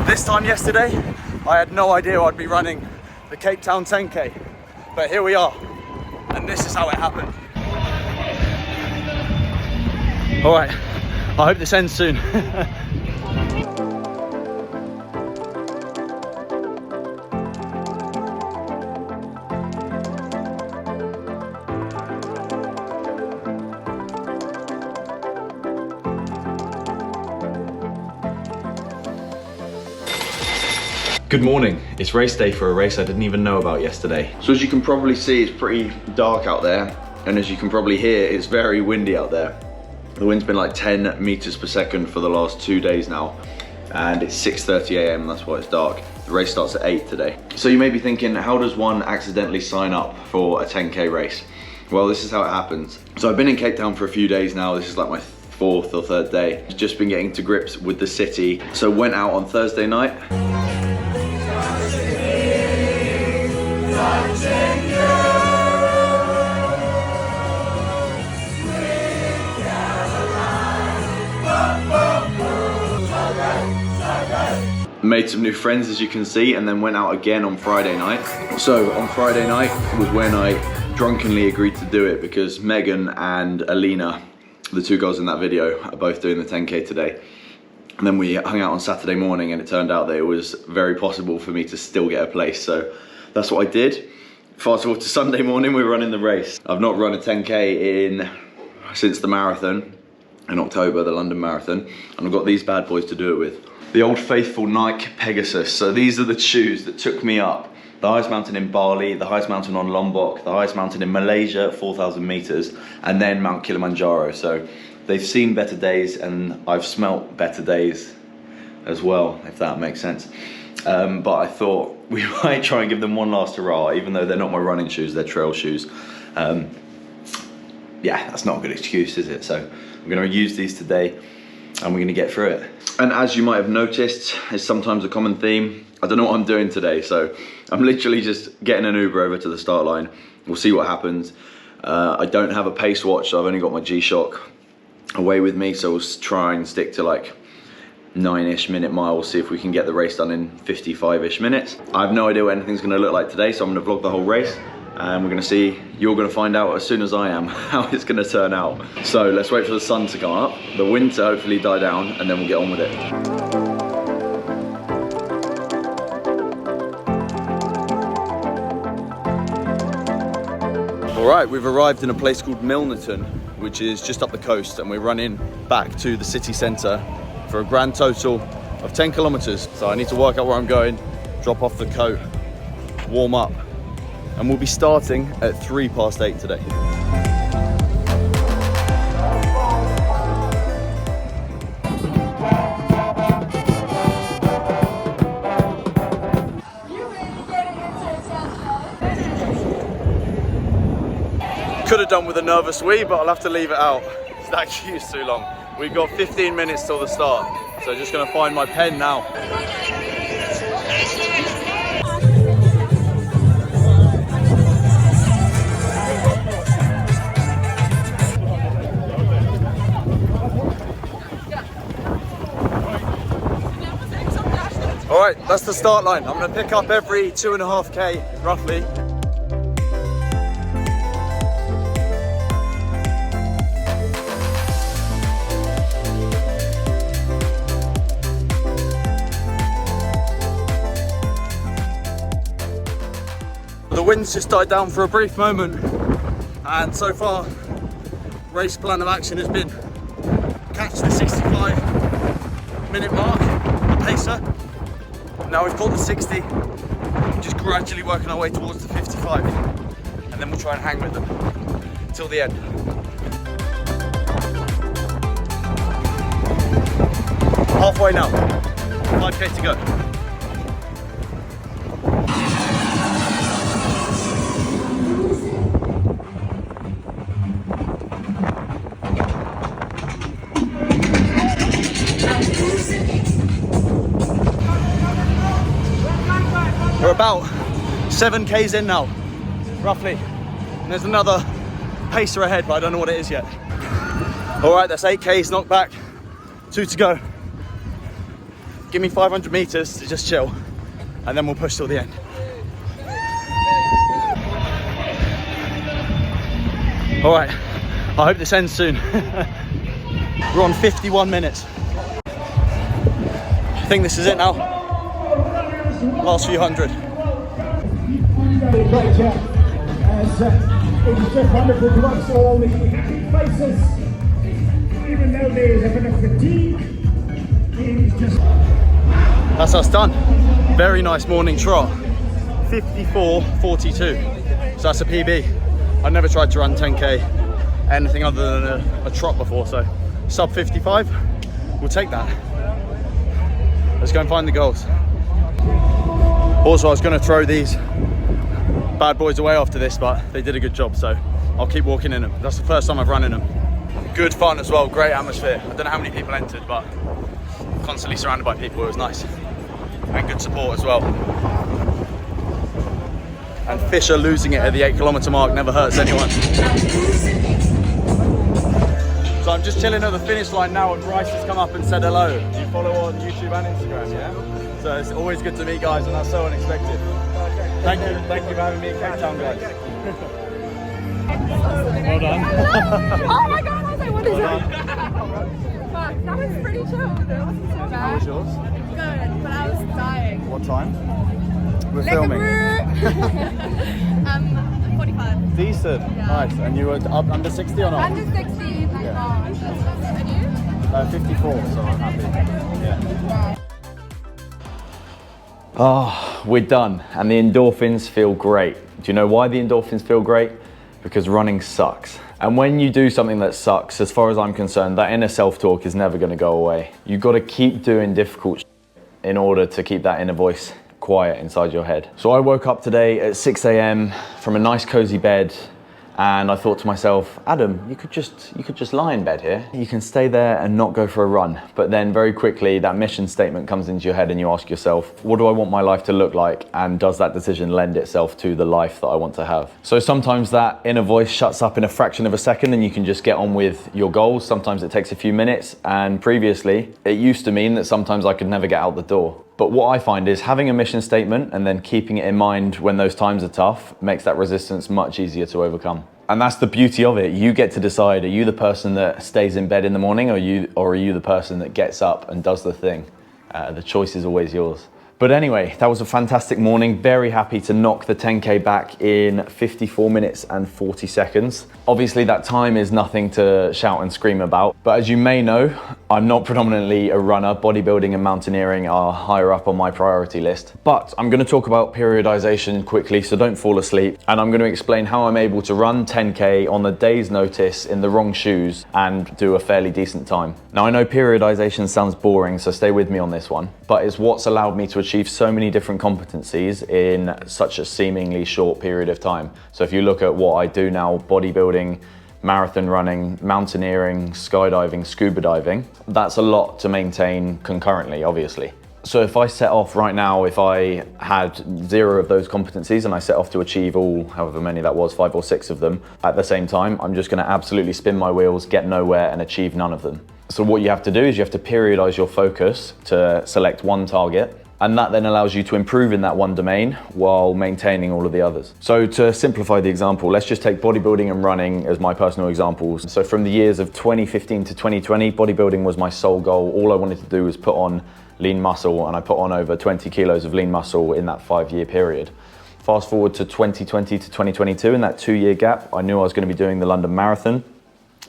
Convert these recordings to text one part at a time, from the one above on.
This time yesterday, I had no idea I'd be running the Cape Town 10K, but here we are, and this is how it happened. All right, I hope this ends soon. Good morning. It's race day for a race I didn't even know about yesterday. So as you can probably see, it's pretty dark out there, and as you can probably hear, it's very windy out there. The wind's been like 10 meters per second for the last 2 days now, and it's 6:30 a.m. that's why it's dark. The race starts at 8 today. So you may be thinking, how does one accidentally sign up for a 10K race? Well, this is how it happens. So I've been in Cape Town for a few days now. This is like my fourth or third day. Just been getting to grips with the city. So went out on Thursday night. Made some new friends, as you can see, and then went out again on Friday night. So on Friday night was when I drunkenly agreed to do it, because Megan and Alina, the two girls in that video, are both doing the 10K today. And then we hung out on Saturday morning, and it turned out that it was very possible for me to still get a place. So that's what I did. Fast forward to Sunday morning, we were running the race. I've not run a 10K since the marathon in October, the London Marathon, and I've got these bad boys to do it with. The old faithful Nike Pegasus. So these are the shoes that took me up the highest mountain in Bali, the highest mountain on Lombok, the highest mountain in Malaysia, 4,000 meters, and then Mount Kilimanjaro. So they've seen better days, and I've smelt better days as well, if that makes sense. But I thought we might try and give them one last hurrah, even though they're not my running shoes, they're trail shoes. Yeah, that's not a good excuse, is it? So I'm gonna use these today, and we're gonna get through it. And as you might have noticed, it's sometimes a common theme. I don't know what I'm doing today, so I'm literally just getting an Uber over to the start line. We'll see what happens. I don't have a pace watch, so I've only got my G-Shock away with me, so we'll try and stick to like 9-ish minute miles, see if we can get the race done in 55-ish minutes. I have no idea what anything's gonna look like today, so I'm gonna vlog the whole race, and we're gonna see, you're gonna find out as soon as I am how it's gonna turn out. So let's wait for the sun to come up, the wind to hopefully die down, and then we'll get on with it. All right, we've arrived in a place called Milnerton, which is just up the coast, and we're running back to the city centre for a grand total of 10 kilometers. So I need to work out where I'm going, drop off the coat, warm up, and we'll be starting at 8:03 today. Could have done with a nervous wee, but I'll have to leave it out. That queue's too long. We've got 15 minutes till the start, so just gonna find my pen now. All right, that's the start line. I'm gonna pick up every 2.5K, roughly. The wind's just died down for a brief moment, and so far, race plan of action has been catch the 65-minute mark, the pacer. Now we've got the 60, just gradually working our way towards the 55, and then we'll try and hang with them till the end. Halfway now, 5K to go. We're about 7Ks in now, roughly. And there's another pacer ahead, but I don't know what it is yet. All right, that's 8Ks knocked back, 2 to go. give me 500 meters to just chill, and then we'll push till the end. All right, I hope this ends soon. We're on 51 minutes. I think this is it now. Last few hundred. It's just wonderful to watch all the happy faces, even though there's a bit of fatigue. It's just... That's us done. Very nice morning trot. 54:42. So that's a PB. I never tried to run 10k anything other than a trot before, so sub 55, we'll take that. Let's go and find the goals. Also, I was going to throw these bad boys away after this, but they did a good job, so I'll keep walking in them. That's the first time I've run in them. Good fun as well, great atmosphere. I don't know how many people entered, but constantly surrounded by people, it was nice. And good support as well. And Fisher losing it at the 8 kilometre mark never hurts anyone. So I'm just chilling at the finish line now, and Bryce has come up and said hello. You follow on YouTube and Instagram, yeah? So it's always good to meet guys, and that's so unexpected. Thank you for having me in Cape Town, guys. Well done. Oh my god, I was like, what is that? Fuck, that was pretty chill. That wasn't so bad. How was yours? Good, but I was dying. What time? We're Like filming. 45. Decent, Yeah. nice. And you were up under 60 or not? Under 60, like, Yeah. And you? 54, so I'm happy. Yeah. Oh, we're done, and the endorphins feel great. Do you know why the endorphins feel great? Because running sucks. And when you do something that sucks, as far as I'm concerned, that inner self-talk is never gonna go away. You've gotta keep doing difficult in order to keep that inner voice quiet inside your head. So I woke up today at 6 a.m. from a nice cozy bed, and I thought to myself, Adam, you could just lie in bed here. You can stay there and not go for a run. But then very quickly that mission statement comes into your head and you ask yourself, what do I want my life to look like? And does that decision lend itself to the life that I want to have? So sometimes that inner voice shuts up in a fraction of a second and you can just get on with your goals. Sometimes it takes a few minutes, and previously it used to mean that sometimes I could never get out the door. But what I find is having a mission statement and then keeping it in mind when those times are tough makes that resistance much easier to overcome. And that's the beauty of it. You get to decide, are you the person that stays in bed in the morning, or are you the person that gets up and does the thing? The choice is always yours. But anyway, that was a fantastic morning. Very happy to knock the 10K back in 54 minutes and 40 seconds. Obviously that time is nothing to shout and scream about, but as you may know, I'm not predominantly a runner. Bodybuilding and mountaineering are higher up on my priority list. But I'm gonna talk about periodization quickly, so don't fall asleep. And I'm gonna explain how I'm able to run 10K on a day's notice in the wrong shoes and do a fairly decent time. Now I know periodization sounds boring, so stay with me on this one, but it's what's allowed me to achieve so many different competencies in such a seemingly short period of time. So if you look at what I do now, bodybuilding, marathon running, mountaineering, skydiving, scuba diving, that's a lot to maintain concurrently, obviously. So if I set off right now, if I had 0 of those competencies and I set off to achieve all, however many that was, 5 or 6 of them at the same time, I'm just gonna absolutely spin my wheels, get nowhere and achieve none of them. So what you have to do is you have to periodize your focus to select one target, and that then allows you to improve in that one domain while maintaining all of the others. So to simplify the example, let's just take bodybuilding and running as my personal examples. So from the years of 2015 to 2020, bodybuilding was my sole goal. All I wanted to do was put on lean muscle, and I put on over 20 kilos of lean muscle in that 5-year period. Fast forward to 2020 to 2022, in that 2-year gap, I knew I was going to be doing the London Marathon,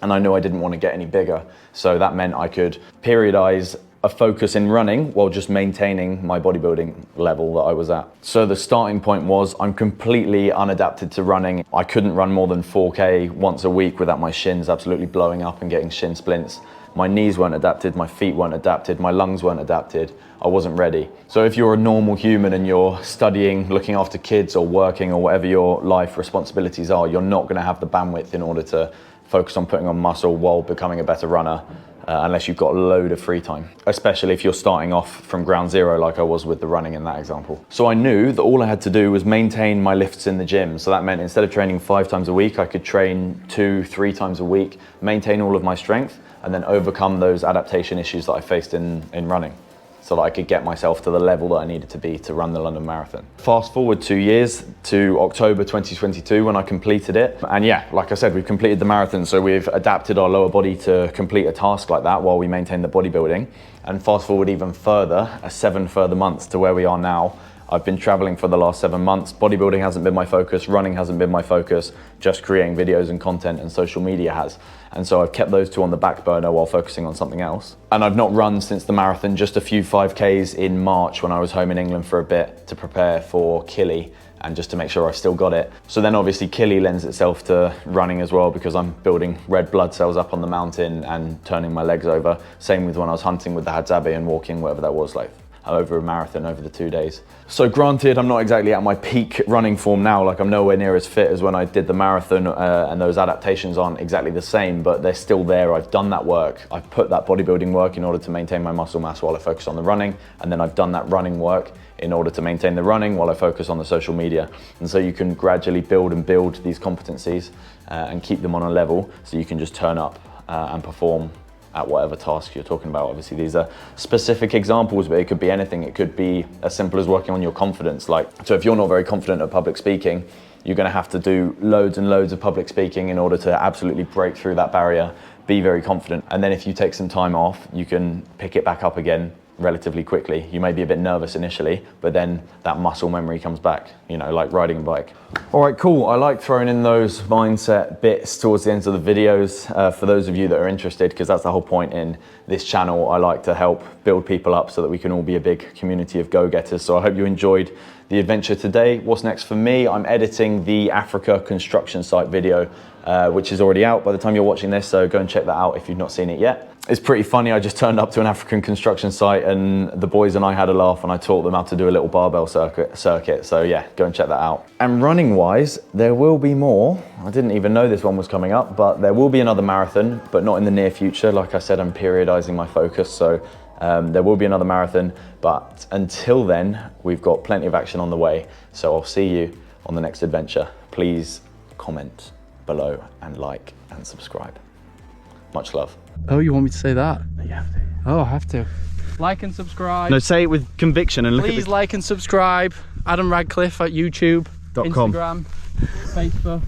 and I knew I didn't want to get any bigger. So that meant I could periodize a focus in running while just maintaining my bodybuilding level that I was at. So the starting point was I'm completely unadapted to running. I couldn't run more than 4K once a week without my shins absolutely blowing up and getting shin splints. My knees weren't adapted, my feet weren't adapted, my lungs weren't adapted. I wasn't ready. So if you're a normal human and you're studying, looking after kids or working or whatever your life responsibilities are, you're not gonna have the bandwidth in order to focus on putting on muscle while becoming a better runner. Unless you've got a load of free time, especially if you're starting off from ground zero like I was with the running in that example. So I knew that all I had to do was maintain my lifts in the gym. So that meant instead of training 5 times a week, I could train 2-3 times a week, maintain all of my strength, and then overcome those adaptation issues that I faced in running. so that I could get myself to the level that I needed to be to run the London Marathon. Fast forward 2 years to October 2022 when I completed it. And yeah, like I said, we've completed the marathon, so we've adapted our lower body to complete a task like that while we maintain the bodybuilding. And fast forward even further, 7 further months to where we are now. I've been traveling for the last 7 months. Bodybuilding hasn't been my focus, running hasn't been my focus, just creating videos and content and social media has. And so I've kept those two on the back burner while focusing on something else. And I've not run since the marathon, just a few 5Ks in March when I was home in England for a bit to prepare for Killy and just to make sure I've still got it. So then obviously Killy lends itself to running as well because I'm building red blood cells up on the mountain and turning my legs over. Same with when I was hunting with the Hadzabe and walking, whatever that was, like over a marathon over the 2 days. So granted, I'm not exactly at my peak running form now, like I'm nowhere near as fit as when I did the marathon, and those adaptations aren't exactly the same, but they're still there. I've done that work. I've put that bodybuilding work in order to maintain my muscle mass while I focus on the running, and then I've done that running work in order to maintain the running while I focus on the social media. And so you can gradually build these competencies and keep them on a level so you can just turn up and perform at whatever task you're talking about. Obviously these are specific examples, but it could be anything. It could be as simple as working on your confidence. So if you're not very confident at public speaking, you're gonna have to do loads and loads of public speaking in order to absolutely break through that barrier, be very confident. And then if you take some time off, you can pick it back up again relatively quickly. You may be a bit nervous initially, but then that muscle memory comes back, you know, like riding a bike. All right, cool. I like throwing in those mindset bits towards the ends of the videos for those of you that are interested, because that's the whole point in this channel. I like to help build people up so that we can all be a big community of go-getters. So I hope you enjoyed the adventure today. What's next for me? I'm editing the Africa construction site video, which is already out by the time you're watching this, so go and check that out if you've not seen it yet. It's pretty funny, I just turned up to an African construction site and the boys and I had a laugh and I taught them how to do a little barbell circuit. So yeah, go and check that out. And running wise, there will be more. I didn't even know this one was coming up, but there will be another marathon, but not in the near future. Like I said, I'm periodizing my focus, so there will be another marathon, but until then, we've got plenty of action on the way. So I'll see you on the next adventure. Please comment below and like and subscribe. Much love. Oh, you want me to say that? You have to. Oh, I have to. Like and subscribe. No, say it with conviction and look Please like and subscribe. Adam Radcliffe at YouTube, .com. Instagram, Facebook.